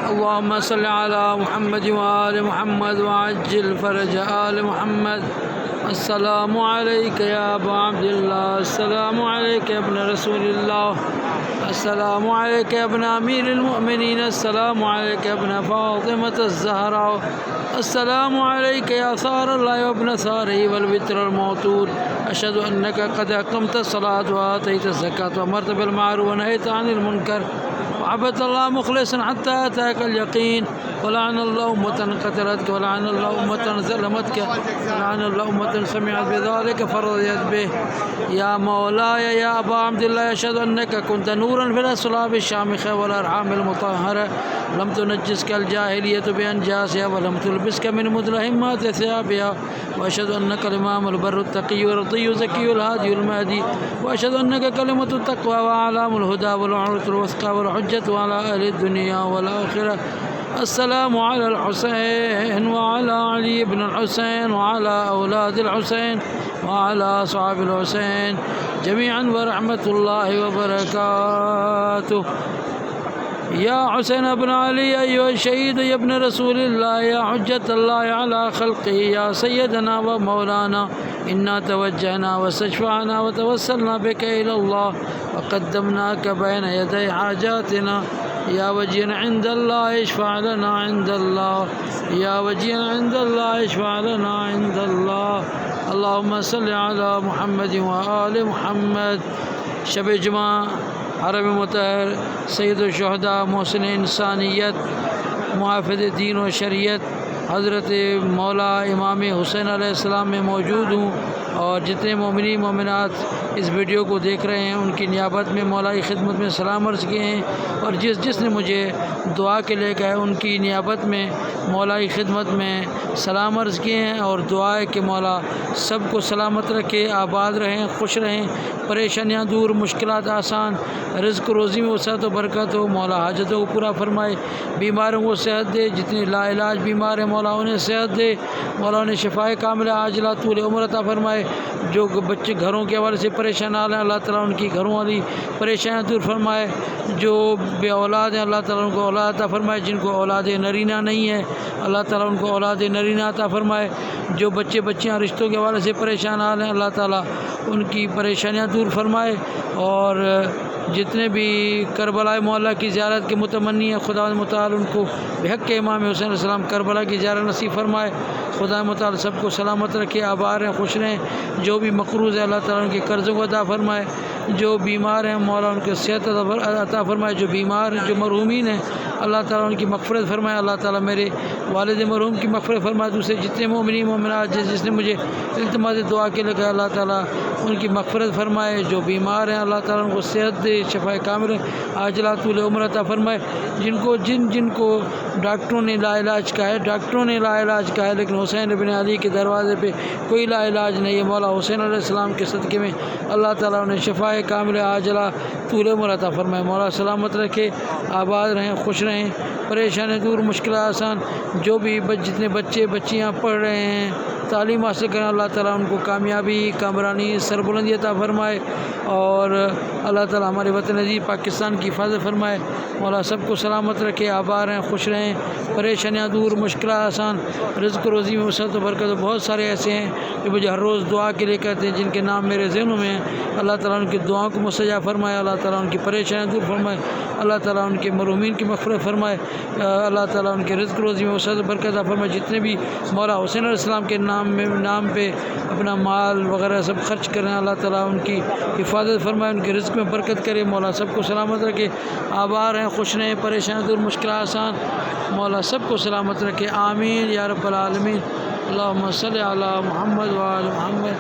अल्लाहुम्मा सल्लि अला मुहम्मद व आले मुहम्मद व अज्जिल फरज आले मुहम्मद। अस्सलामु अलैका या अबा अब्दिल्लाह, अस्सलामु अलैका या इब्न रसूलिल्लाह, अस्सलामु अलैका या इब्न अमीरिल मुमिनीन, अस्सलामु अलैका या इब्न फातिमतज़ ज़हरा, अस्सलामु अलैका या सारल्लाह व इब्न सारिही वल वित्रल मौतूद। अशहदु अन्नका क़द अक़मतस सलात व आतैतज़ ज़कात व अमरत बिल मअरूफ़ व नहैता अनिल मुनकर व अबदल्लाह मुख़लिसन हत्ता अताकल यक़ीन। वलअनल्लाहु उम्मतन क़तलतक वलअनल्लाहु उम्मतन ज़लमतक वलअनल्लाहु उम्मतन समिअत बिज़ालिका फ़रज़ियत बिही। या मौलाय या अबा अब्दिल्लाह, अशहदु अन्नका कुन्त नूरन फ़िल अस्लाबि शामिख़ा वल अरहामिल मुतहहरा, लम तुनज्जिसका अल जाहिलियतु बिअनजासिहा व लम तुलबिसका मिन मुदलहिमाति सियाबिहा। व अशहदु अन्नकल इमामुल बर्रुत तक़िय्युर रज़िय्युल ज़किय्युल हादियुल महदी। व अशहदु अन्नका कलिमतुत तक़वा व अलामुल हुदा वल उरुवतुल वुस्क़ा वल हुज्जतु अला अहलिद दुनिया वल आखिरह। अस्सलामु अलल हुसैन व अला अली इब्नुल हुसैन व अला औलादिल हुसैन व अला अस्हाबिल हुसैन जमीअन व रहमतुल्लाहि व बरकातुहू। या हुसैन इब्न अली अय्युहा शहीद या इब्न रसूलिल्लाह या हुज्जतल्लाह अला खल्क़िही या सय्यदना व मौलाना, इन्ना तवज्जहना व इस्तशफ़अना व तवस्सलना बिका इलल्लाह व क़द्दमनाका बैना यदै हाजातिना। या वजीअन इंदल्लाह इश्फ़अ लना इंदल्लाह, या वजीअन इंदल्लाह इश्फ़अ लना इंदल्लाह। अल्लाहुम्मा सल्लि अला मुहम्मद व आले मुहम्मद। शब जुमा हरम मुतहहर सय्यदुश शुहदा मोहसिन इंसानियत मुहाफ़िज़ दीन व शरीयत हज़रत मौला इमाम हुसैन अलैहिस्सलाम में मौजूद हूँ, और जितने मोमिनी मोमिनात इस वीडियो को देख रहे हैं उनकी नियाबत में मौला की खिदमत में सलाम अर्ज़ किए हैं, और जिसने मुझे दुआ के लिए कहा उनकी नियाबत में मौला की खिदमत में सलाम अर्ज़ किए हैं। और दुआ है कि मौला सबको सलामत रखे, आबाद रहें, खुश रहें, परेशानियाँ दूर, मुश्किलात आसान, रिज़्क़ रोज़ी में वसअत व बरकत हो। मौला हाजतों को पूरा फरमाए, बीमारों को सेहत दे, जितने लाइलाज बीमार हैं मौला उन्हें सेहत दे, मौला उन्हें शिफ़ाए कामिला आजिला तूल उम्र अता फरमाए। जो बच्चे घरों के हवाले से परेशान हाल हैं अल्लाह ताला उनकी घरों वाली परेशानियाँ दूर फरमाए। जो बे औलाद हैं अल्लाह ताला उनको औलाद अता फरमाए, जिनको औलाद नरीना नहीं है अल्लाह ताला उनको औलाद नरीना अता फरमाए। जो बच्चे बच्चियाँ रिश्तों के हवाले से परेशान हाल हैं अल्लाह ताला उनकी परेशानियाँ दूर फरमाए। और जितने भी करबला मौला की ज़ियारत के मुतमन्नी हैं खुदा मुताल उनको बेहक़ के इमाम हुसैन अलैहिस्सलाम करबला की ज़ियारत नसीब फरमाए। खुदा मुताल सबको सलामत रखे, आबाद रहें, खुश रहें। जो भी मक़रूज़ है अल्लाह ताला उनके कर्ज़ों को अता फरमाए। जो बीमार हैं मौला उनके सेहत अता फरमाए। जो बीमार जो मरहूमीन हैं अल्लाह ताला उनकी मग़फ़िरत फरमाए। अल्लाह ताला मेरे वालिद मरहूम की मग़फ़िरत फरमाए। दूसरे जितने मोमिनी मोमिनात जिसने मुझे इल्तिमास दुआ के लिए कहा अल्लाह ताला उनकी मग़फ़िरत फरमाए। जो बीमार हैं अल्लाह ताला उनको सेहत दे, शिफ़ाए कामिल आजिला तूल उम्र अता फरमाए। जिनको डॉक्टरों ने लाइलाज कहा है, डॉक्टरों ने लाइलाज कहा है, लेकिन हुसैन इब्न अली के दरवाज़े पे कोई लाइलाज नहीं है, मौला हुसैन अलैहिस्सलाम के सदक़े में अल्लाह ताला उन्हें शिफ़ाए कामिल आजिला तूल उम्र अता फरमाए। मौला सलामत रखे, आबाद रहें, खुश रहें, परेशानी दूर, मुश्किल आसान। जो भी जितने बच्चे बच्चियाँ पढ़ रहे हैं, तालीम हासिल करें, अल्लाह ताला उनको कामयाबी, कामरानी, सरबुलंदी अता फरमाए। और अल्लाह ताला हमारे वतन अज़ीज़ पाकिस्तान की हिफाज़त फरमाए। मौला सबको सलामत रखे, आबाद रहें, खुश रहें, परेशानियाँ दूर, मुश्किल आसान, रिज़्क़ रोज़ी में वसअत व बरकत। बहुत सारे ऐसे हैं जो मुझे हर रोज़ दुआ के लिए कहते हैं, जिनके नाम मेरे ज़हनों में हैं। अल्लाह ताला उनकी दुआओं को मुस्तजा फरमाए, अल्लाह ताला उनकी परेशानियाँ दूर फरमाए, अल्लाह ताला उनके मरहूमीन की मग़फ़िरत फरमाए, अल्लाह ताला उनके रिज़्क़ रोज़ी में वसअत व बरकत अता फरमाए। जितने भी मौला हुसैन अलैहिस्सलाम के नाम पे अपना माल वगैरह सब खर्च करें अल्लाह ताला उनकी हिफाजत फरमाए, उनके रिज़्क़ में बरकत करे। मौला सबको सलामत रखे, आबाद रहें, खुश रहें, परेशानी दूर, मुश्किल आसान। मौला सबको सलामत रखे, आमीन या रब्बल आलमीन। अल्लाहुम्मा सल्लि अला मुहम्मद व आले मुहम्मद।